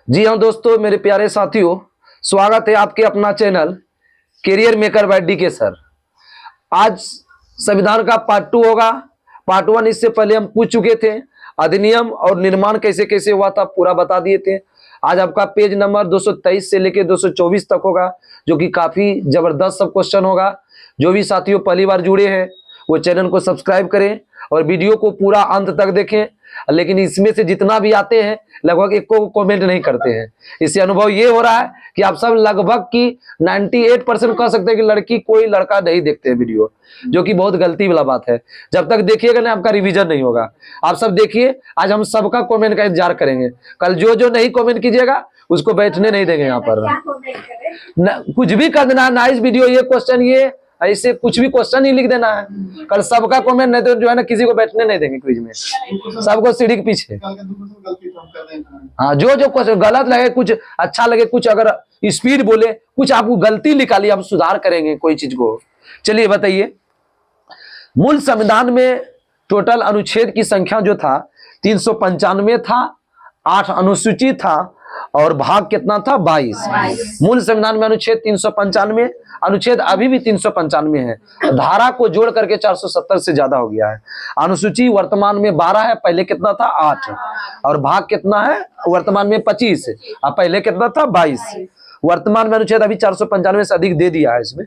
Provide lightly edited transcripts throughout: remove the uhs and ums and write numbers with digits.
जी हाँ दोस्तों, मेरे प्यारे साथियों, स्वागत है आपके अपना channel career maker by D K sir. आज संविधान का पार्ट 2 होगा। पार्ट 1 इससे पहले हम पूछ चुके थे। अधिनियम और निर्माण कैसे कैसे हुआ था पूरा बता दिए थे। आज आपका पेज नंबर 223 से लेकर 224 तक होगा, जो कि काफी जबरदस्त सब क्वेश्चन होगा। जो भी साथियों पहली बार जुड़े हैं वो चैनल को सब्सक्राइब करें और वीडियो को पूरा अंत तक देखें। लेकिन इसमें से जितना भी आते हैं लगभग एक को कमेंट नहीं करते हैं। इससे अनुभव ये हो रहा है कि आप सब लगभग की 98% कह सकते हैं कि लड़की कोई लड़का नहीं देखते हैं वीडियो, जो कि बहुत गलती वाला बात है। जब तक देखिएगा ना आपका रिवीजन नहीं होगा। आप सब देखिए, आज हम सबका कमेंट का इंतजार करेंगे। कल जो जो नहीं कमेंट कीजिएगा उसको बैठने नहीं देंगे यहाँ पर। कुछ भी कर देना, नाइस वीडियो, ये क्वेश्चन, ये ऐसे कुछ भी क्वेश्चन ही लिख देना है। कल सबका कमेंट नहीं तो जो है ना किसी को बैठने नहीं देंगे क्विज में, सबको सीढ़ी के पीछे। हाँ, जो जो क्वेश्चन गलत लगे, कुछ अच्छा लगे, कुछ अगर स्पीड बोले, कुछ आपको गलती निकाली, हम सुधार करेंगे कोई चीज को। चलिए बताइए, मूल संविधान में टोटल अनुच्छेद की संख्या जो था 395 था, 8 अनुसूची था और भाग कितना था 22। मूल संविधान में अनुच्छेद 395, अनुच्छेद अभी भी 395 है। धारा को जोड़ करके 470 से ज्यादा हो गया है। अनुसूची वर्तमान में 12 है, पहले कितना था 8, और भाग कितना है वर्तमान में 25, और पहले कितना था 22। वर्तमान में अनुच्छेद अभी 495 से अधिक दे दिया है इसमें।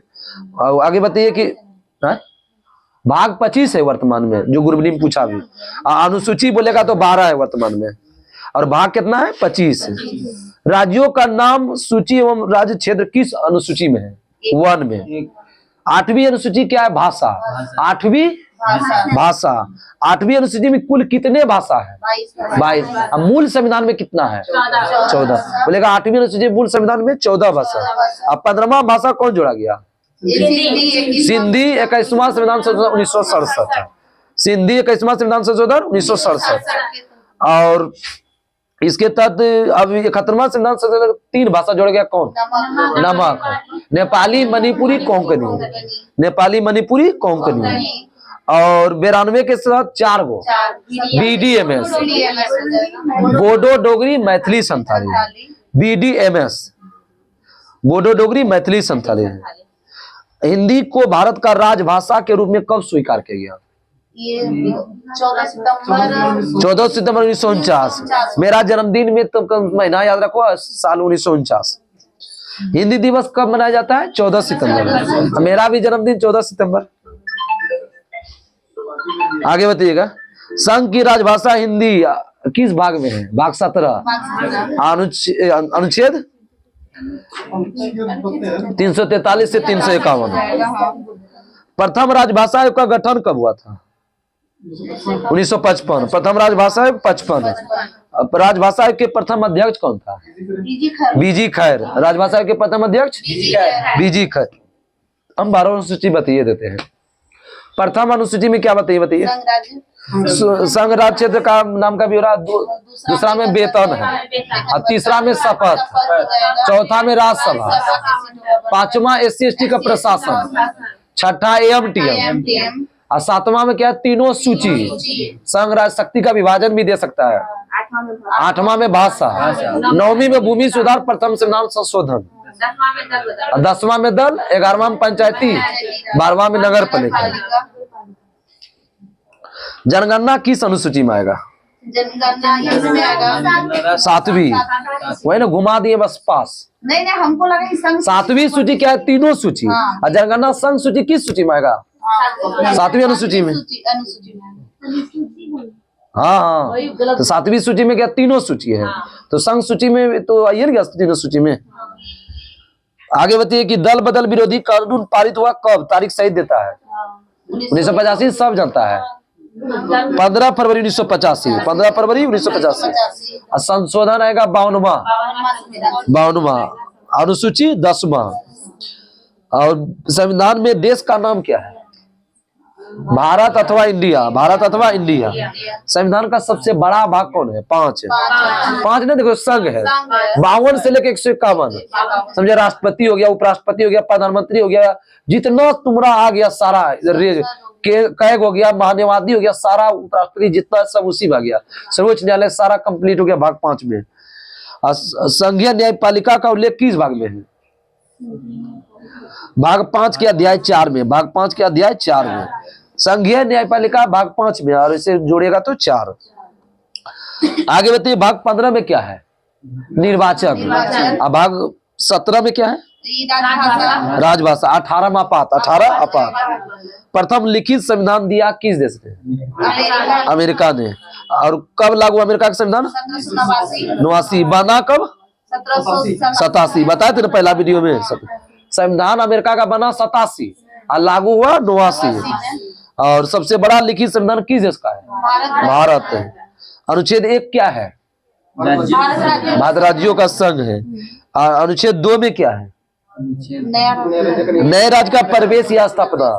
और आगे बताइए कि भाग 25 है वर्तमान में, जो गुरबनी में पूछा भी। अनुसूची बोलेगा तो 12 है वर्तमान में, और भाग कितना है 25। राज्यों का नाम सूची एवं राज्य क्षेत्र किस अनुसूची में है? 1 में। 8वीं अनुसूची क्या है? भाषा। 8वीं भाषा। 8वीं अनुसूची में कुल कितने भाषा है? 22। अब मूल संविधान में कितना है? 14। बोलेगा 8वीं अनुसूची मूल संविधान में 14 भाषा। अब 15वां भाषा कौन जोड़ा गया? सिंधी। 21वां संविधान संशोधन 1967। सिंधी 21वां संविधान संशोधन 1967। और इसके तहत अब 71वां संविधान संशोधन 3 भाषा जोड़ गया। कौन? नमक। नेपाली, मणिपुरी, कोंकणी। नेपाली, मणिपुरी, कोंकणी। और 92 के साथ 4 गो BDMS, बोडो डोगरी मैथिली संथाली। BDMS, बोडो डोगरी मैथिली संथाली। हिंदी को भारत का राजभाषा के रूप में कब स्वीकार किया गया? 14 सितंबर 1949। मेरा जन्मदिन में तो महीना याद रखो, साल 1949। हिंदी दिवस कब मनाया जाता है? 14 सितंबर। मेरा भी जन्मदिन 14 सितंबर। आगे बताइएगा, संघ की राजभाषा हिंदी किस भाग में है? भाग 17। अनुच्छेद 343 से 351। प्रथम राजभाषा आयोग का गठन कब हुआ था? 1955। प्रथम राजभाषा आयोग 55। राजभाषा आयोग के प्रथम अध्यक्ष कौन था? बीजी खैर। राजभाषा आयोग के प्रथम अध्यक्ष बीजी खैर। हम 12 अनुसूची बताइए देते हैं। प्रथम अनुसूची में क्या बताइए? संघ राज्य क्षेत्र का नाम का ब्यौरा। दूसरा में वेतन है, और तीसरा में शपथ, चौथा में राज्यसभा, 5वां SC/ST का प्रशासन, 6ठा AMTM, और 7वां में क्या? तीनों सूची। संघ राज्य शक्ति का विभाजन भी दे सकता है। 8वां में भाषा, 9वीं में भूमि सुधार प्रथम संविधान संशोधन, 10वां में दल, 11वां में पंचायती, 12वां में नगर पालिका। जनगणना किस अनुसूची में आएगा? 7वीं। वही ना, घुमा दिए बस पास। नहीं हमको लगा 7वीं सूची क्या है? तीनों सूची। और जनगणना संघ सूची किस सूची में आएगा? 7वीं अनुसूची में। हाँ, तो 7वीं सूची में क्या? तीनों सूची है। तो संघ सूची में तो आइए ना तीनों सूची में। आगे बताइए कि दल बदल विरोधी कानून पारित हुआ कब? तारीख सही देता है 1985, सब जानता है। 15 फरवरी 1985। 15 फरवरी 1985। और संशोधन आएगा 52वां। अनुसूची 10वां। और संविधान में देश का नाम क्या है? भारत अथवा इंडिया। भारत अथवा इंडिया। संविधान का सबसे बड़ा भाग कौन है? 5 नहीं, देखो संघ है। 52 से लेकर 151। समझे? राष्ट्रपति हो गया, उपराष्ट्रपति हो गया, प्रधानमंत्री हो गया, जितना तुमरा आ गया सारा, कैग हो गया, महान्यायवादी हो गया, सारा उपराष्ट्रपति जितना सब उसी भाग गया। सर्वोच्च न्यायालय सारा कंप्लीट हो गया भाग 5 में। संघीय न्यायपालिका का उल्लेख किस भाग में है? भाग 5 के अध्याय 4 में। भाग 5 के अध्याय 4 में संघीय न्यायपालिका भाग 5 में, और इसे जोड़ेगा तो 4। आगे बताइए भाग 15 में क्या है? निर्वाचन। अब भाग 17 में क्या है? राजभाषा। 18 आपात। 18 आपात। प्रथम लिखित संविधान दिया किस देश ने? अमेरिका ने। और कब लागू अमेरिका का संविधान? 89। बना कब? 87। बताए थे ना पहला वीडियो में। संविधान अमेरिका का बना 87 और लागू हुआ 89। और सबसे बड़ा लिखित संविधान किस देश का है? भारत है। अनुच्छेद 1 क्या है? भारत राज्यों का संघ है। अनुच्छेद 2 में क्या है? नए राज्य का प्रवेश या स्थापना।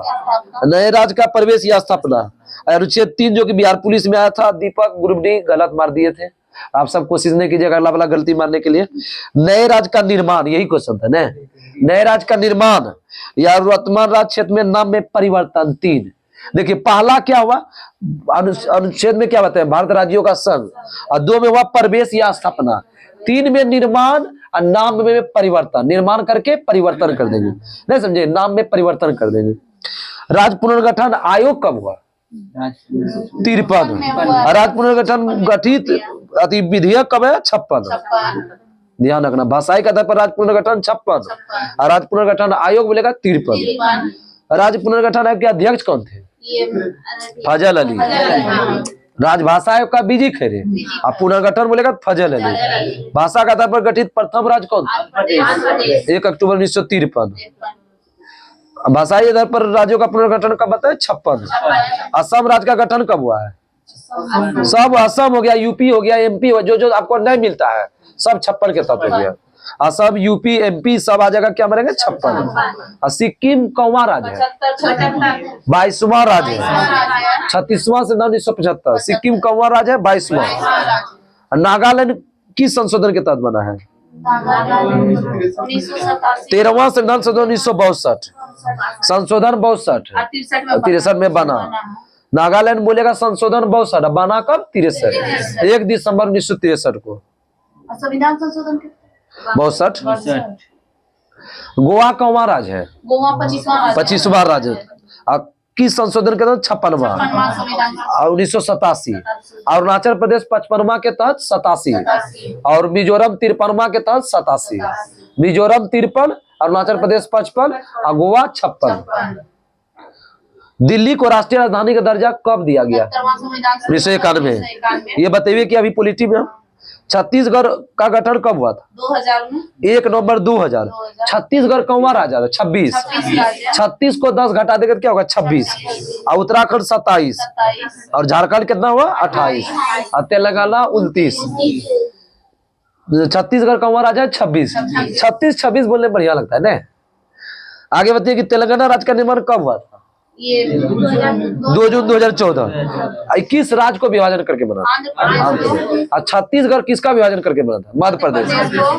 नए राज्य का प्रवेश या स्थापना। अनुच्छेद 3 जो कि बिहार पुलिस में आया था, दीपक ग्रुप डी गलत मार दिए थे। आप सब कोशिश नहीं कीजिएगा अगला वाला गलती मारने के लिए। नए राज्य का निर्माण, यही क्वेश्चन था ना। नए राज्य का निर्माण या वर्तमान राज्य क्षेत्र में नाम में परिवर्तन। 3 देखिए पहला क्या हुआ? अनुच्छेद में क्या बताया? भारत राज्यों का संघ। और 2 में हुआ प्रवेश या स्थापना। 3 में निर्माण और नाम में परिवर्तन। निर्माण करके परिवर्तन कर देंगे, नहीं समझे? नाम में परिवर्तन कर देंगे। राज्य पुनर्गठन आयोग कब हुआ? 53। राज्य पुनर्गठन गठित विधेयक कब है? 56। ध्यान रखना, भाषाई के आधार पर राज्य पुनर्गठन 56 और राज्य पुनर्गठन आयोग बोलेगा 53। राज्य पुनर्गठन आयोग के अध्यक्ष कौन थे? फजल अली। राजभाषा आयोग का बीजी खैरे। और पुनर्गठन बोलेगा फजल अली। भाषा के आधार पर गठित प्रथम राज्य कौन था? 1 अक्टूबर 1953। भाषाई आधार पर राज्यों का पुनर्गठन कब बताए? 56। असम राज्य का गठन कब हुआ है? सब असम हो गया, यूपी हो गया, एमपी हो, जो आपको नहीं मिलता है सब 56 के तहत हो गया। असम, यूपी, एमपी सब आ जाएगा, क्या मरेंगे? 56। और सिक्किम कौवा राज्य है? 22वां राज्य है। 36वां से 1975। सिक्किम कौवा राज्य है, 22वां। नागालैंड किस संशोधन के तहत बना है? 13वां संविधान संशोधन 1962। संशोधन 62 63 में बना। नागालैंड बोलेगा संशोधन 62, बना कब? 63 1 दिसंबर 1963 को। संविधान संशोधन 62। गोवा कौवा राज्य है? गोवा 25वां राज्य। किस संशोधन के तहत? 56वां। और 1987। अरुणाचल प्रदेश 55वां के तहत 87 और मिजोरम 53वां के तहत 87। मिजोरम 53, अरुणाचल प्रदेश 55 और गोवा 56। दिल्ली को राष्ट्रीय राजधानी का दर्जा कब दिया गया? 1991। ये बताइए कि अभी पॉलिटी में छत्तीसगढ़ का गठन कब हुआ था? 2000 में। 1 नवंबर 2000। छत्तीसगढ़ कौवा राज्य? 26। 36 को 10 घटा देकर क्या होगा? 26। और उत्तराखंड 27 और झारखंड कितना हुआ? 28 और तेलंगाना 29। छत्तीसगढ़ कौवा राज्य 26। 36 बोलने बढ़िया लगता है ना। आगे बताइए कि तेलंगाना राज्य का निर्माण कब हुआ था? 2 जून 2014। 21 राज्य को विभाजन करके बना था। और छत्तीसगढ़ किसका विभाजन करके बना था? मध्य प्रदेश।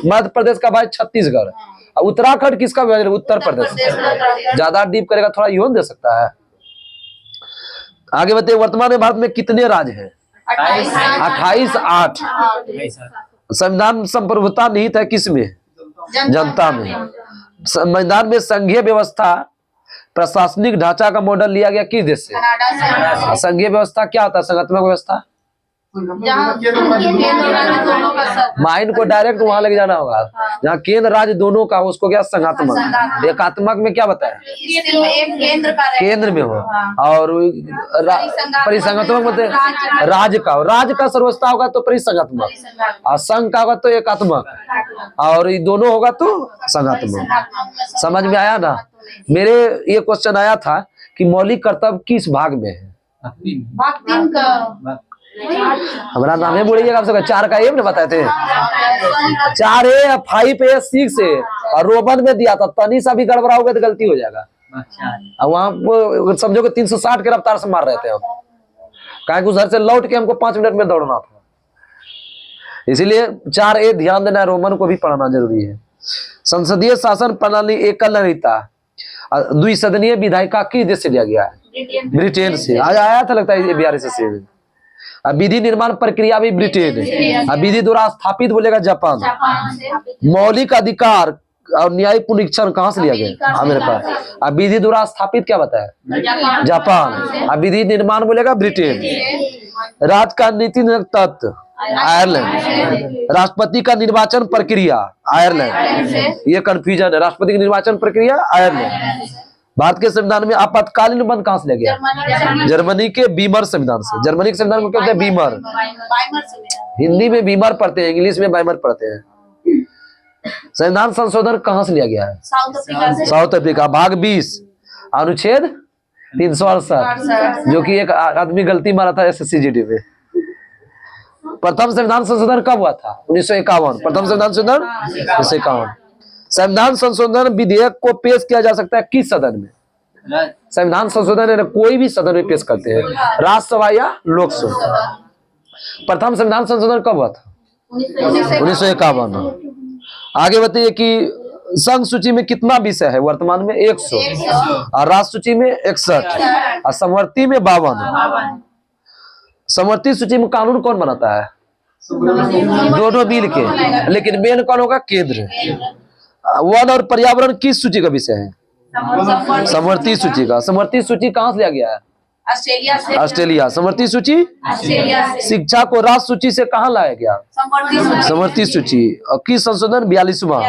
मध्य प्रदेश का भाई छत्तीसगढ़। और उत्तराखंड किसका विभाजन? उत्तर प्रदेश। ज्यादा डीप करेगा थोड़ा यूं दे सकता है। आगे बताइए वर्तमान में भारत में कितने राज्य हैं? 28। 8। संविधान संप्रभुता निहित है किसमें? जनता में। संविधान में संघीय व्यवस्था प्रशासनिक ढांचा का मॉडल लिया गया किस देश से? संघीय व्यवस्था क्या होता है? संघात्मक व्यवस्था। माइंड को डायरेक्ट वहां लेके जाना होगा जहाँ केंद्र राज्य दोनों का, उसको क्या? संघात्मक। एकात्मक में क्या बताया? केंद्र में हो। और परिसंघात्मक मतलब राज्य का सर्वोच्चता होगा तो परिसंघात्मक, और संघ का होगा तो एकात्मक, और ये दोनों होगा तो संघात्मक। समझ में आया ना? मेरे ये क्वेश्चन आया था कि मौलिक कर्तव्य किस भाग में है? भाग 3 का। हमारा नाम है बोलिएगा आप सबका। 4 का एम ने बताए थे। 4A 5A 6A और रोमन में दिया था। तनी सा भी गड़बड़ा होगा तो गलती हो जाएगा। वहां समझो कि 360 के रफ्तार से मार रहे थे हम, काहे उधर से लौट के हमको 5 मिनट में दौड़ना था। इसीलिए 4A ध्यान देना, रोमन को भी पढ़ना जरूरी है। संसदीय शासन प्रणाली एकल रहता। द्विसदनीय विधायिका किस देश से लिया गया है? ब्रिटेन से। आज आया था लगता है बिहार से। अब विधि निर्माण प्रक्रिया भी ब्रिटेन। अब विधि द्वारा स्थापित बोलेगा जापान। जापान से मौलिक अधिकार और न्यायिक पुनरीक्षण कहाँ से लिया गया? अमेरिका। अब विधि द्वारा स्थापित क्या बताया? जापान। अब विधि निर्माण बोलेगा ब्रिटेन। राज्य का नीति तत्व आयरलैंड। राष्ट्रपति का निर्वाचन प्रक्रिया आयरलैंड। ये कंफ्यूजन है, राष्ट्रपति की निर्वाचन प्रक्रिया आयरलैंड। भारत के संविधान में आपातकालीन बंद कहाँ से लिया गया? जर्मनी के बीमर संविधान से। जर्मनी के संविधान में क्या होता है? बीमर। हिंदी में बीमर पढ़ते हैं, इंग्लिश में बाइमर पढ़ते हैं। संविधान संशोधन कहाँ से लिया गया है? साउथ अफ्रीका से। South Africa. भाग 20 अनुच्छेद 368, जो कि एक आदमी गलती मारा था SSCGD में। प्रथम संविधान संशोधन कब हुआ था? 1951। प्रथम संविधान संशोधन 1951। संविधान संशोधन विधेयक को पेश किया जा सकता है किस सदन में? संविधान संशोधन कोई भी सदन में पेश करते हैं, राज्यसभा या लोकसभा। प्रथम संविधान संशोधन कब हुआ था? 1951। आगे बताइए कि संघ सूची में कितना विषय है वर्तमान में? 100। और राज्य सूची में 61 और समवर्ती में 52। समवर्ती सूची में कानून कौन बनाता है? दोनों मिल के, लेकिन मेन कौन होगा? केंद्र। वन और पर्यावरण किस सूची का विषय है? समवर्ती सूची का। समवर्ती सूची कहाँ से लिया गया है? ऑस्ट्रेलिया से। ऑस्ट्रेलिया। समवर्ती सूची ऑस्ट्रेलिया से। शिक्षा को राष्ट्र सूची से कहाँ लाया गया? समवर्ती सूची। और किस संशोधन? 42वां।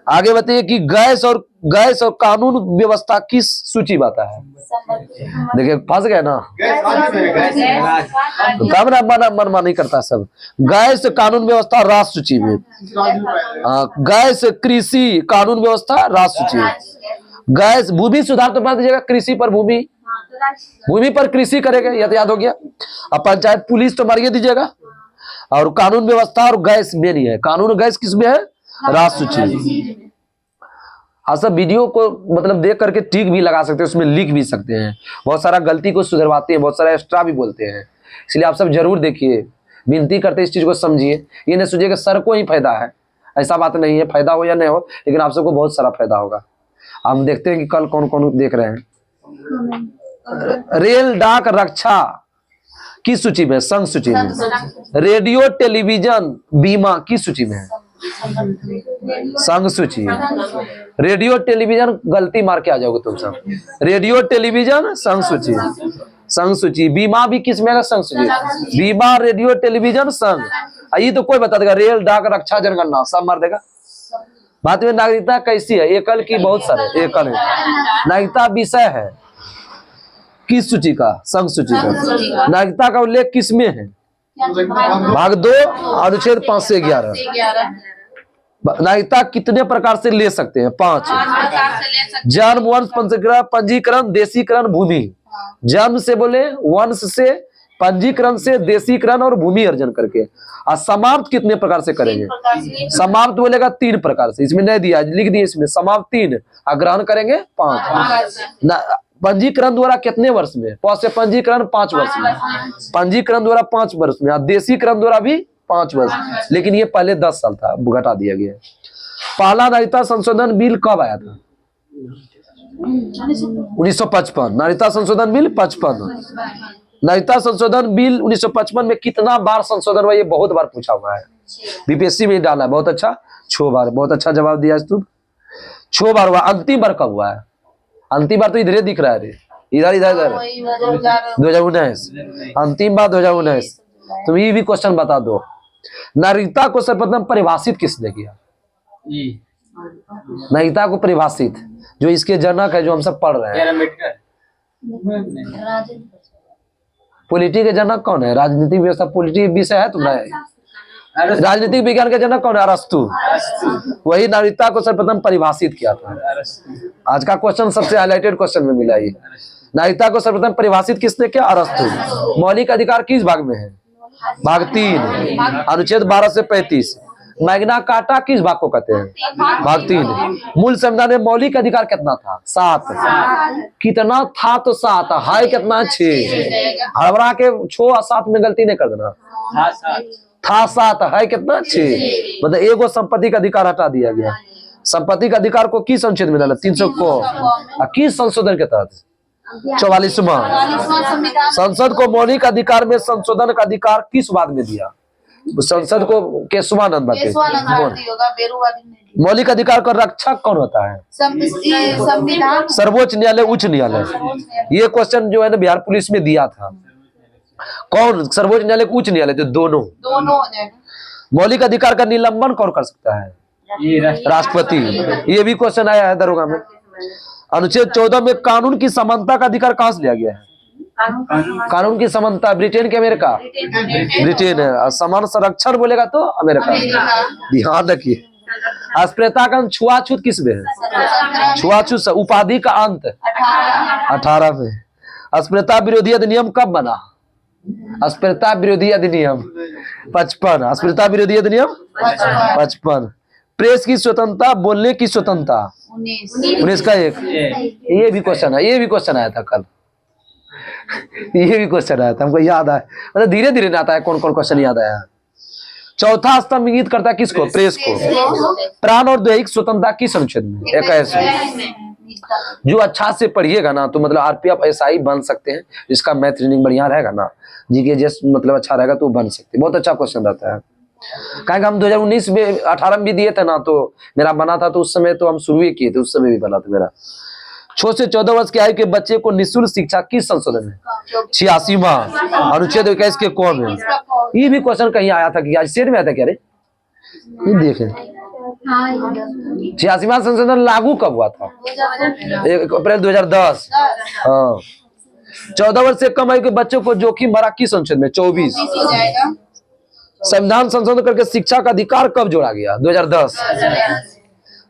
आगे बताइए कि गैस और कानून व्यवस्था किस सूची में आता है? देखिए फंस गए ना, तब ना मनमानी करता सब। गैस कानून व्यवस्था राष्ट्र सूची में। गैस कृषि कानून व्यवस्था राष्ट्र सूची में। गैस भूमि सुधार तो बता दीजिएगा, कृषि पर भूमि पर कृषि करेगा, यह तो याद हो गया। अब पंचायत पुलिस तो मारिए दीजिएगा। और कानून व्यवस्था और गैस मेन ही है। कानून गैस किस में है? राष्ट्र सूची। हाँ सब वीडियो को मतलब देख करके टिक भी लगा सकते हैं, उसमें लिख भी सकते हैं। बहुत सारा गलती को सुधरवाते हैं, बहुत सारा एक्स्ट्रा भी बोलते हैं, इसलिए आप सब जरूर देखिए, विनती करते इस चीज को समझिए। ये नहीं सोचिए कि सर को ही फायदा है, ऐसा बात नहीं है। फायदा हो या नहीं हो, लेकिन आप सबको बहुत सारा फायदा होगा। हम देखते हैं कि कल कौन कौन देख रहे हैं। रेल डाक रक्षा किस सूची में? संघ सूची में। रेडियो टेलीविजन बीमा किस सूची में है? संघ सूची। रेडियो टेलीविजन गलती मार के आ जाओगे तुम सब। रेडियो टेलीविजन संघ सूची। संघ सूची। बीमा भी किस में है? संघ सूची। बीमा रेडियो टेलीविजन संघ। ये तो कोई बता देगा। रेल डाक रक्षा जनगणना सब मार देगा। भारतीय नागरिकता कैसी है? एकल की बहुत सारे एकल है। नागरिकता विषय है किस सूची का? संघ सूची का। नागरिकता का उल्लेख किस में है? भाग 2 अनुच्छेद 5 से 11। नागरिकता कितने प्रकार से ले सकते हैं? 5। जन्म, वंश, पंजीकरण, देशीकरण, भूमि। जन्म से बोले, वंश से, पंजीकरण से, देशीकरण और भूमि अर्जन करके। और समाप्त कितने प्रकार से करेंगे? समाप्त बोलेगा 3 प्रकार से। इसमें नहीं दिया, लिख दिए इसमें। समाप्त 3 और ग्रहण करेंगे 5। पंजीकरण द्वारा कितने वर्ष में? से पंजीकरण 5 वर्ष में। पंजीकरण द्वारा 5 वर्ष में। और देशीकरण द्वारा भी 5 वर्ष। लेकिन ये पहले 10 साल था, घटा दिया गया। पहला नागरिकता संशोधन बिल कब आया था? 1955। नागरिकता संशोधन बिल 55। नागरिकता संशोधन बिल 1955 में कितना बार संशोधन हुआ? ये बहुत बार पूछा हुआ है, बीपीएससी में डाला। बहुत अच्छा, 6 बार। बहुत अच्छा जवाब दिया तुम। 6 बार हुआ। अंतिम बार कब हुआ है? अंतिम बार तो इधर दिख रहा है, इधर 2019। अंतिम बार 2019। तुम ये भी क्वेश्चन बता दो, नागरिकता को सर्वप्रथम परिभाषित किसने किया? नागरिकता को परिभाषित जो इसके जनक है, जो हम सब पढ़ रहे हैं। पॉलिटी के जनक कौन है? राजनीतिक व्यवस्था पॉलिटी विषय है तुम्हारा। राजनीतिक विज्ञान के जनक कौन है? अरस्तु। वही नागरिकता को सर्वप्रथम परिभाषित किया था। आज का क्वेश्चन सबसे हाईलाइटेड क्वेश्चन में मिला ये। नागरिकता को सर्वप्रथम परिभाषित किसने किया? अरस्तु। मौलिक अधिकार किस भाग में है? भाग 3 अनुच्छेद 12 से 35। मैग्ना कार्टा किस भाग को कहते हैं? भाग 3। मूल संविधान में मौलिक अधिकार कितना था? 7। कितना था? तो 7। हाई कितना? 6। हड़बड़ा के 6 और 7 में गलती नहीं कर देना। था 7, है कितना? 6। मतलब एगो संपत्ति का अधिकार हटा दिया गया। संपत्ति का अधिकार को किस अनुच्छेद में डाला? 300 को। किस संशोधन के तहत? 44वां। 44वां संविधान संसद को मौलिक अधिकार में संशोधन का अधिकार किस वाद में दिया? संसद को केशवानंद भारती। केशवानंद भारती होगा, बेरुवादी नहीं। मौलिक अधिकार का रक्षक कौन होता है? संविधान सर्वोच्च न्यायालय, उच्च न्यायालय। ये क्वेश्चन जो है ना बिहार पुलिस में दिया था। कौन सर्वोच्च न्यायालय, उच्च न्यायालय? तो दोनों दोनों हो जाएगा। मौलिक अधिकार का निलंबन कौन कर सकता है? राष्ट्रपति। ये भी क्वेश्चन आया है दरोगा में। अनुच्छेद 14 में कानून की समानता का अधिकार कहां से लिया गया है? कानून की समानता ब्रिटेन के अमेरिका? ब्रिटेन है। और समान संरक्षण बोलेगा तो अमेरिका। ध्यान रखिए। अस्पृश्यता का छुआछूत किस में है? छुआछूत से उपाधि का अंत 18 में। अस्पृश्यता विरोधी अधिनियम कब बना? अस्पृश्यता विरोधी अधिनियम 55। अस्पृश्यता विरोधी अधिनियम 55। प्रेस की स्वतंत्रता, बोलने की स्वतंत्रता 19 का 1। ये भी क्वेश्चन है, ये भी क्वेश्चन आया था कल। ये भी क्वेश्चन आया था, हमको याद आया। मतलब धीरे धीरे आता है कौन कौन क्वेश्चन याद आया। चौथा स्तंभ इंगित करता है किसको? प्रेस को। प्राण और दैहिक स्वतंत्रता किस अनुच्छेद में? 21। जो अच्छा से पढ़िएगा ना तो मतलब आरपीएफ एसआई बन सकते हैं। इसका मैथ रीडिंग बढ़िया रहेगा ना, जीके जैसे मतलब अच्छा रहेगा तो बन सकते हैं। बहुत अच्छा क्वेश्चन रहता है। कहेंगे हम 2019 में 18 में भी दिए थे ना, तो मेरा बना था। तो उस समय तो हम शुरू ही किए थे, उस समय भी बना था मेरा। 6 से 14 वर्ष की आयु के बच्चे को निःशुल्क शिक्षा किस संशोधन में? 86वां अनुच्छेद 21 के क में। ये भी क्वेश्चन कहीं आया था कि आज शेर में आया था क्या रे? ये देखें 86वां संशोधन लागू कब हुआ था? 1 अप्रैल 2010। हाँ। 14 वर्ष से कम आयु के बच्चों को जोखिम भरा किस अनुच्छेद में? 24। संविधान संशोधन करके शिक्षा का अधिकार कब जोड़ा गया? 2010।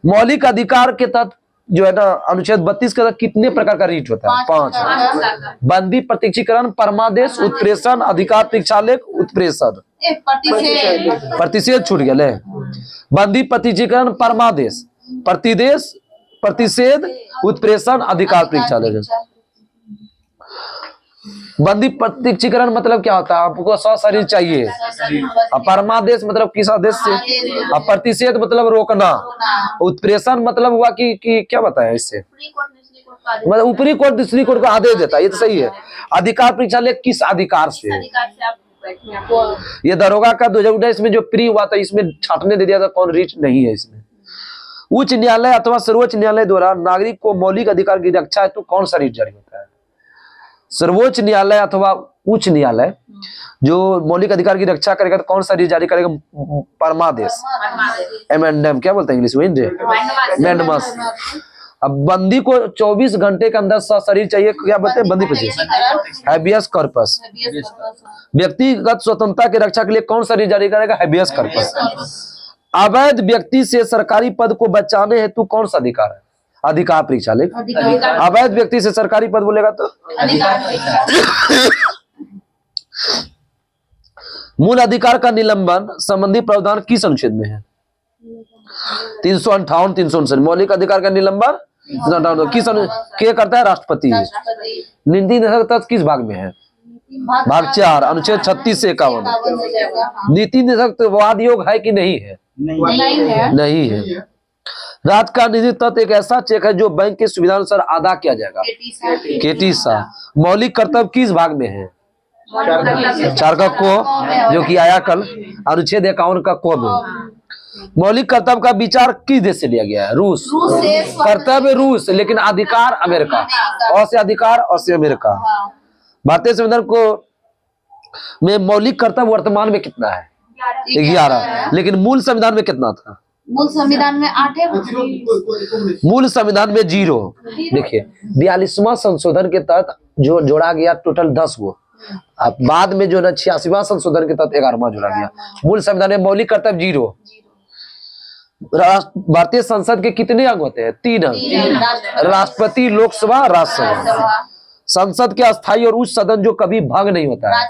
मौलिक अधिकार के तहत जो है ना अनुच्छेद 32 के तहत कितने प्रकार का रीट होता है? 5। बंदी, प्रत्यक्षीकरण, परमादेश, उत्प्रेषण, अधिकार परीक्षालेख, उत्प्रेषण। प्रतिषेध छूट गया ले। बंदी, प्रत्यक्षीकरण, परमादेश, प्रतिदेश, प्रतिषेध, उत्प्रेषण, अधिकार परीक्षालेख। बंदी प्रत्यक्षीकरण मतलब क्या होता है? आपको सशरीर चाहिए। और परमादेश मतलब किस आदेश से? और प्रतिषेध मतलब रोकना। उत्प्रेषण मतलब हुआ कि क्या बताया इससे? मतलब ऊपरी कोर्ट दूसरी कोर्ट को आदेश देता है। ये तो सही है। अधिकार परीक्षा ले किस अधिकार से? ये दरोगा का 2019 में जो प्री हुआ था, इसमें छाटने दे दिया था, कौन रीच नहीं है इसमें। उच्च न्यायालय अथवा सर्वोच्च न्यायालय द्वारा नागरिक को मौलिक अधिकार की रक्षा हेतु कौन सा रीट जारी होता है? सर्वोच्च न्यायालय अथवा उच्च न्यायालय जो मौलिक अधिकार की रक्षा करेगा तो कौन सा रीट जारी करेगा? परमादेश, एमेंडम, क्या बोलते हैं इंग्लिश में? मैंडमस। अब बंदी को 24 घंटे के अंदर सशरीर चाहिए, क्या बोलते हैं? बंदी पोजीशन, हैबियस कॉर्पस। व्यक्तिगत स्वतंत्रता की रक्षा के लिए कौन सा रीट जारी करेगा? Habeas corpus. अवैध व्यक्ति से सरकारी पद को बचाने हेतु कौन सा अधिकार है? अधिकार परीक्षालेख। अवैध व्यक्ति से सरकारी पद बोलेगा तो मूल अधिकार का निलंबन संबंधी प्रावधान किस अनुच्छेद में है? 358, 359। मौलिक अधिकार का निलंबन किस के करता है? राष्ट्रपति। नीति निषेधक तत्व किस भाग में है? भाग 4 अनुच्छेद 36 से 51। नीति निषेधक वाद योग है कि नहीं है? नहीं है। राज्य का निजी तत्व एक ऐसा चेक है जो बैंक के सुविधा अनुसार अदा किया जाएगा। केटी सा। मौलिक कर्तव्य किस भाग में है? 4 का को, जो कि आया कल, अनुच्छेद 51 का को में। मौलिक कर्तव्य का विचार किस देश से लिया गया है? रूस। कर्तव्य रूस, लेकिन अधिकार अमेरिका। और से अधिकार, और से अमेरिका। भारतीय संविधान को में मौलिक कर्तव्य वर्तमान में कितना है? 11। लेकिन मूल संविधान में कितना था? मूल संविधान में 8 है। मूल संविधान में 0। देखिए 42वां संशोधन के तहत जो जोड़ा गया टोटल 10 गो। अब बाद में जो ना 86वां संशोधन के तहत 11वां जोड़ा गया। मूल संविधान में मौलिक कर्तव्य 0। भारतीय संसद के कितने अंग होते हैं? 3 अंग। राष्ट्रपति, लोकसभा, राज्यसभा। संसद के अस्थायी और उच्च सदन जो कभी भंग नहीं होता है?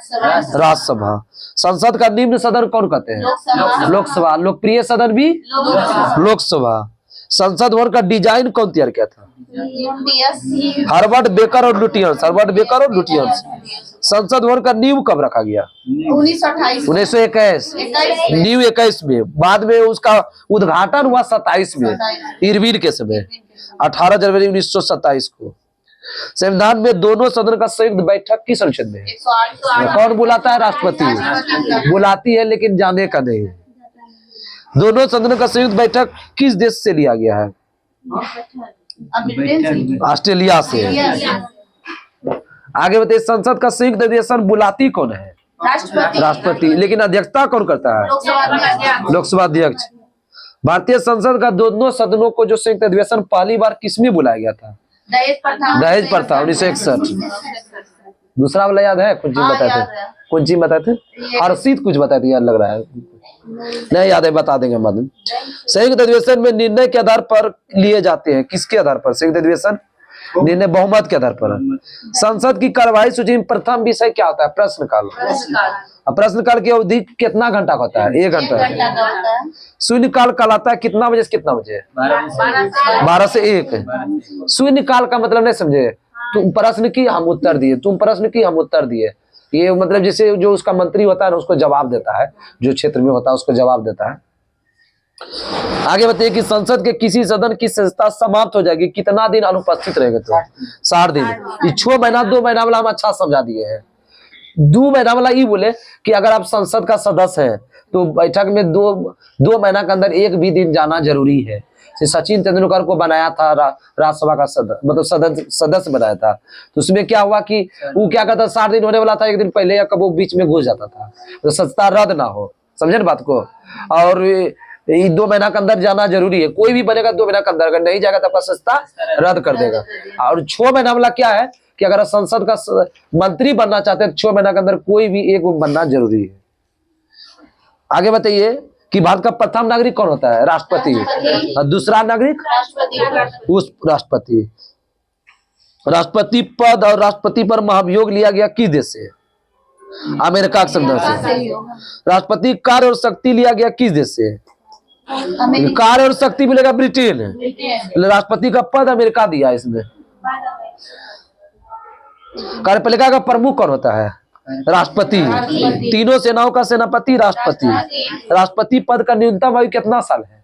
राज्यसभा। संसद का निम्न सदन कौन कहते हैं? लोकसभा। लोकप्रिय सदन भी? लोकसभा। संसद भवन का डिजाइन कौन तैयार किया था? हार्वर्ड, बेकर और लुटियंस। हार्वर्ड, बेकर और लुटियंस। संसद भवन का नींव कब रखा गया? 1921। नींव 21 में। बाद में उसका उद्घाटन हुआ 27 में, इरविन के समय, 18 जनवरी 1927 को। संविधान में दोनों सदन का संयुक्त बैठक किस अनुच्छेद में है? 108 कौन बुलाता है? राष्ट्रपति बुलाती है, लेकिन जाने का नहीं। दोनों सदनों का संयुक्त बैठक किस देश से लिया गया है? ऑस्ट्रेलिया से। आगे बताइए, संसद का संयुक्त अधिवेशन बुलाती कौन है? राष्ट्रपति। लेकिन अध्यक्षता कौन करता है? लोकसभा अध्यक्ष। भारतीय संसद का दोनों सदनों को जो संयुक्त अधिवेशन पहली बार किसमें बुलाया गया था? दहेज प्रथा 1961। दूसरा वाला याद है? कुछ चीज बताए थे? कौन चीज बताए थे? हर्षित कुछ बताए थे, याद लग रहा है। नहीं याद है, बता देंगे बाद में। संयुक्त अधिवेशन में निर्णय के आधार पर लिए जाते हैं। किसके आधार पर संयुक्त अधिवेशन? निर्णय बहुमत के आधार पर। संसद की कार्यवाही सूची में प्रथम विषय क्या होता है? प्रश्नकाल। प्रश्नकाल की अवधि कितना घंटा का होता है? 1 घंटा। शून्यकाल कहलाता है कितना बजे से कितना बजे? 12 से 1। शून्यकाल का मतलब नहीं समझे? तुम प्रश्न की, हम उत्तर दिए, तुम प्रश्न की, हम उत्तर दिए। ये मतलब जैसे जो उसका मंत्री होता है ना, उसको जवाब देता है, जो क्षेत्र में होता है उसको जवाब देता है। आगे बताइए कि संसद के किसी सदन की सदस्यता समाप्त हो जाएगी, कितना दिन अनुपस्थित रहेगा? तो 60 दिन। ये 6 महीना 2 महीना वाला हम अच्छा समझा दिए हैं। 2 महीना वाला ये बोले कि अगर आप संसद का सदस्य हैं तो बैठक में 2 महीना के अंदर एक भी दिन जाना जरूरी है। सचिन तेंदुलकर को बनाया था राज्यसभा का सदस्य बनाया था, तो उसमें क्या हुआ कि वो क्या कहता, 60 दिन होने वाला था, एक दिन पहले या कब वो बीच में घुस जाता था, तो सदस्यता रद्द ना हो। समझे ना बात को? और ये 2 महीना के अंदर जाना जरूरी है। कोई भी बनेगा 2 महीना के अंदर, अगर नहीं जाएगा तो आपका सदस्यता रद्द कर देगा। और 6 महीना वाला क्या है कि अगर संसद का मंत्री बनना चाहते हैं 6 महीना के अंदर कोई भी एक बनना जरूरी है। आगे बताइए कि भारत का प्रथम नागरिक कौन होता है? राष्ट्रपति। और दूसरा नागरिक? उस राष्ट्रपति। राष्ट्रपति पद और राष्ट्रपति पर महाभियोग लिया गया किस देश से? अमेरिका के संविधान से। राष्ट्रपति कार्य और शक्ति लिया गया किस देश से? कार्य और शक्ति मिलेगा ब्रिटेन। राष्ट्रपति का पद अमेरिका दिया इसमें। कार्यपालिका का प्रमुख कौन होता है? राष्ट्रपति। तीनों सेनाओं का सेनापति राष्ट्रपति। राष्ट्रपति पद का न्यूनतम आयु कितना साल है?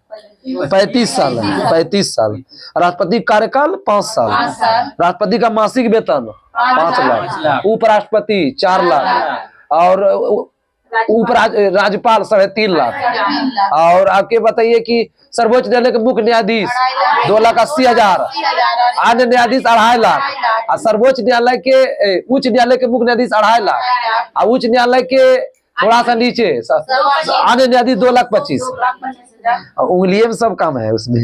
35 साल है। 35 साल। राष्ट्रपति कार्यकाल 5 साल। राष्ट्रपति का मासिक वेतन 5 लाख। उपराष्ट्रपति 4 लाख। और राज्यपाल 3.5 लाख। और आपके बताइए कि सर्वोच्च न्यायालय के मुख्य न्यायाधीश 2,80,000। अन्य न्यायाधीश 2.5 लाख। और सर्वोच्च न्यायालय के उच्च न्यायालय के मुख्य न्यायाधीश 2.5 लाख। और उच्च न्यायालय के थोड़ा सा नीचे अन्य न्यायाधीश 2,25,000। उंगलियों में सब काम है उसमें।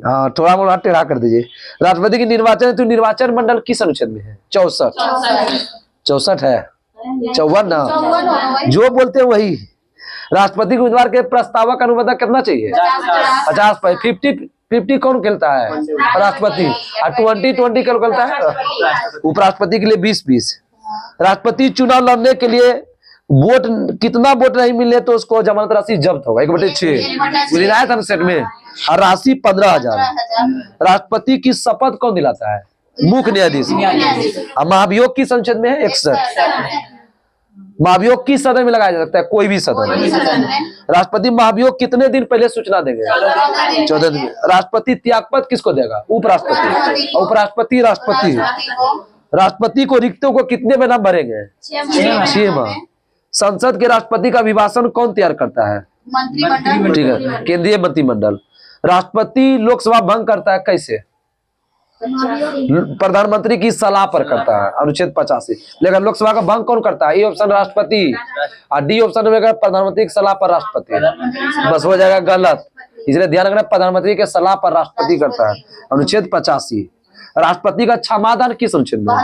हाँ, थोड़ा मोड़ा टेढ़ा कर दीजिए। राष्ट्रपति की निर्वाचन, तो निर्वाचन मंडल किस अनुच्छेद में है? 64 है। 54 ना, जो बोलते हैं वही। राष्ट्रपति के उम्मीदवार के प्रस्तावक अनुमोदन कितना चाहिए? 50 पर। 50 कौन खेलता है? राष्ट्रपति। और 20 कौन खेलता है? उपराष्ट्रपति के लिए 20-20। राष्ट्रपति चुनाव लड़ने के लिए वोट, कितना वोट नहीं मिले तो उसको जमानत राशि जब्त होगा। 1/6 सेट में। और राशि 15,000। राष्ट्रपति की शपथ कौन दिलाता है? मुख्य न्यायाधीश। और महाभियोग किस अनुच्छेद में है? 61। महाभियोग किस सदन में लगाया जा सकता है? कोई भी सदन। राष्ट्रपति महाभियोग कितने दिन पहले सूचना देंगे? 14 दिन। राष्ट्रपति त्यागपत्र किसको देगा? उपराष्ट्रपति। उपराष्ट्रपति राष्ट्रपति। राष्ट्रपति को रिक्तों को कितने महीना भरेंगे? 6 माह। संसद के राष्ट्रपति का अभिभाषण कौन तैयार करता है? मंत्रिमंडल। ठीक है, केंद्रीय मंत्रिमंडल। राष्ट्रपति लोकसभा भंग करता है कैसे? प्रधानमंत्री की सलाह पर करता है, अनुच्छेद 85। लेकिन लोकसभा का भंग कौन करता है? ए ऑप्शन राष्ट्रपति, और डी ऑप्शन में प्रधानमंत्री की सलाह पर राष्ट्रपति। बस हो जाएगा गलत, इसलिए ध्यान रखना, प्रधानमंत्री के सलाह पर राष्ट्रपति करता है, अनुच्छेद 85। राष्ट्रपति का क्षमादान किस अनुच्छेद में?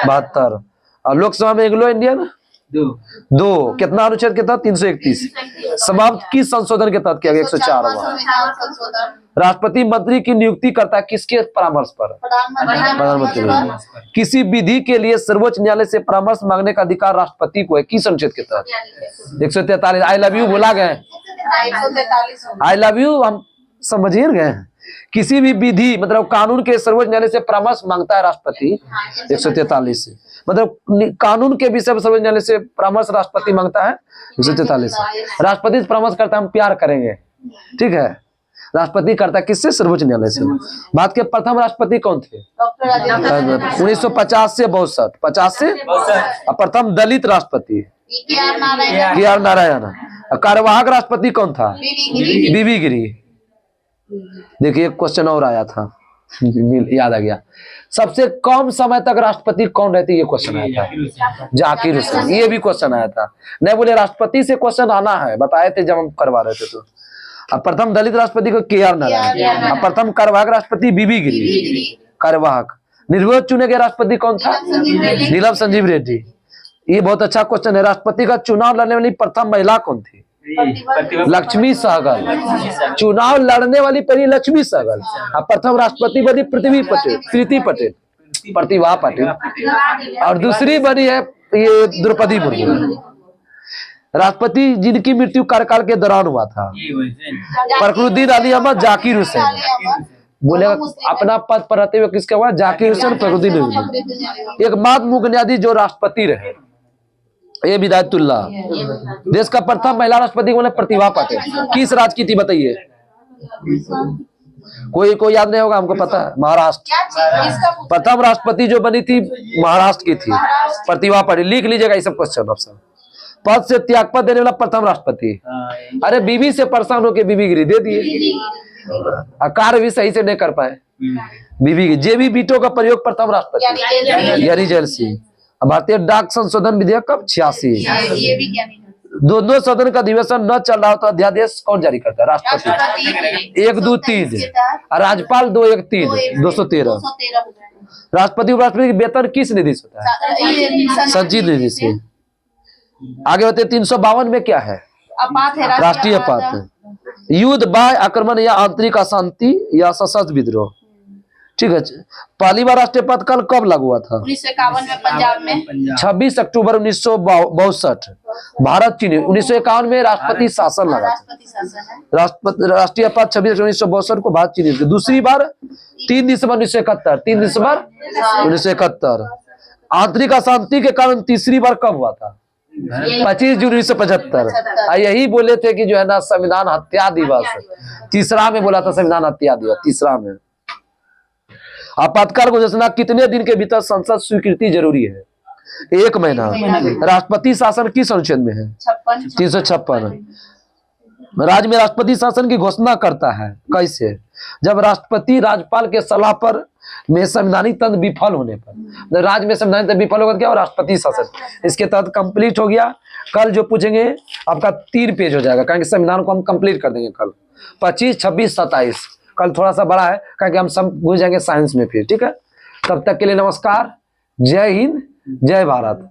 72। और लोकसभा में एंग्लो इंडियन 2 कितना अनुच्छेद के तहत? 331। समाप्त किस संशोधन के तहत किया गया? 104। राष्ट्रपति मंत्री की नियुक्ति करता है किसके परामर्श पर? प्रधानमंत्री। किसी विधि के लिए सर्वोच्च न्यायालय से परामर्श मांगने का अधिकार राष्ट्रपति को है किस अनुच्छेद के तहत? 143। आई लव यू बोला गए? आई लव यू हम समझिए गए। किसी भी विधि मतलब कानून के सर्वोच्च न्यायालय से परामर्श मांगता है राष्ट्रपति 143 से। मतलब कानून के विषय पर सर्वोच्च न्यायालय से परामर्श राष्ट्रपति मांगता है 143 से। राष्ट्रपति से परामर्श करता है हम प्यार करेंगे, ठीक है। राष्ट्रपति करता किससे? सर्वोच्च न्यायालय से। भारत के प्रथम राष्ट्रपति कौन थे? डॉक्टर राजेंद्र 1950 से 62, 50 से। और प्रथम दलित राष्ट्रपति के.आर. नारायण, के.आर. नारायण। और कार्यवाहक राष्ट्रपति कौन था? बीबी गिरी। देखिए एक क्वेश्चन और आया था, याद आ गया। सबसे कम समय तक राष्ट्रपति कौन रहते? ये क्वेश्चन आया था, जाकिर हुसैन। ये भी क्वेश्चन आया था, नहीं बोले राष्ट्रपति से क्वेश्चन आना है, बताए थे जब हम करवा रहे थे। तो अब प्रथम दलित राष्ट्रपति को के.आर. नारायण, अब प्रथम कार्यवाहक राष्ट्रपति बीबी गिरी। कार्यवाहक। निर्विरोध चुने गए राष्ट्रपति कौन था? नीलम संजीव रेड्डी। ये बहुत अच्छा क्वेश्चन है। राष्ट्रपति का चुनाव लड़ने वाली प्रथम महिला कौन थी? लक्ष्मी सहगल। चुनाव लड़ने वाली पहली लक्ष्मी सहगल। अब प्रथम राष्ट्रपति बनी प्रीति पटेल, प्रतिभा पाटिल। और दूसरी बनी है ये द्रौपदी मुर्मू। राष्ट्रपति जिनकी मृत्यु कार्यकाल के दौरान हुआ था? फखरुद्दीन अली अहमद, जाकिर हुसैन। बोले अपना पद पर रहते हुए किसका हुआ? जाकिर हुसैन, फखरुद्दीन अली। एकमात्र बुनियादी जो राष्ट्रपति रहे ये विदायतुल्लाह। देश का प्रथम महिला राष्ट्रपति कौन है? प्रतिभा पाटिल। किस राज्य की थी बताइए? कोई याद नहीं होगा, हमको पता है, महाराष्ट्र। प्रथम राष्ट्रपति जो बनी थी महाराष्ट्र की थी, प्रतिभा पाटिल। लिख लीजिएगा ये सब क्वेश्चन ऑप्शन। पद से त्यागपत्र देने वाला प्रथम राष्ट्रपति। अरे बीबी से परेशान होकर बीबी गिरी दे दिए, कार्य भी सही से नहीं कर पाए बीबी गिरी। जेबी बीटो का प्रयोग प्रथम राष्ट्रपति यानी जैल सिंह। भारतीय डाक संशोधन विधेयक कब? 86। दोनों सदन का अधिवेशन न चल रहा हो तो अध्यादेश कौन जारी करता है? राष्ट्रपति। 1, 2, 3। राज्यपाल 2, 1, 3, 213। राष्ट्रपति उपराष्ट्रपति की वेतन किस निधि से होता है? संचित निधि से। आगे होते 352 में क्या है? राष्ट्रीय आपात। युद्ध, बाह्य आक्रमण या आंतरिक अशांति या सशस्त्र विद्रोह। ठीक है। पहली बार राष्ट्रीय आपातकाल कब लागू हुआ था? 1951 में पंजाब में। 26 अक्टूबर 1962। भारत चीन 1951 में राष्ट्रपति शासन लगा था। राष्ट्रीय आपात 26 अक्टूबर 1962 को भारत चीन। दूसरी बार 3 दिसंबर 1971। 3 दिसंबर 1971। आंतरिक अशांति के कारण तीसरी बार कब हुआ था? 25 जून 1975। यही बोले थे कि जो है ना संविधान हत्या दिवस, तीसरा में बोला था संविधान हत्या दिवस, तीसरा में। आपातकाल घोषणा कितने दिन के भीतर संसद स्वीकृति जरूरी है? 1 महीना। राष्ट्रपति शासन किस अनुच्छेद में है? 356। राज्य में राष्ट्रपति शासन की घोषणा करता है कैसे? जब राष्ट्रपति राज्यपाल के सलाह पर में संवैधानिक तंत्र विफल होने पर। राज्य में संवैधानिक तंत्र विफल होगा तो क्या? और राष्ट्रपति शासन। इसके तहत कंप्लीट हो गया। कल जो पूछेंगे आपका 3 पेज हो जाएगा, कारण संविधान को हम कंप्लीट कर देंगे कल। 25, 26, 27 कल थोड़ा सा बड़ा है, क्योंकि हम सब भूल जाएंगे साइंस में फिर। ठीक है, तब तक के लिए नमस्कार। जय हिंद, जय भारत।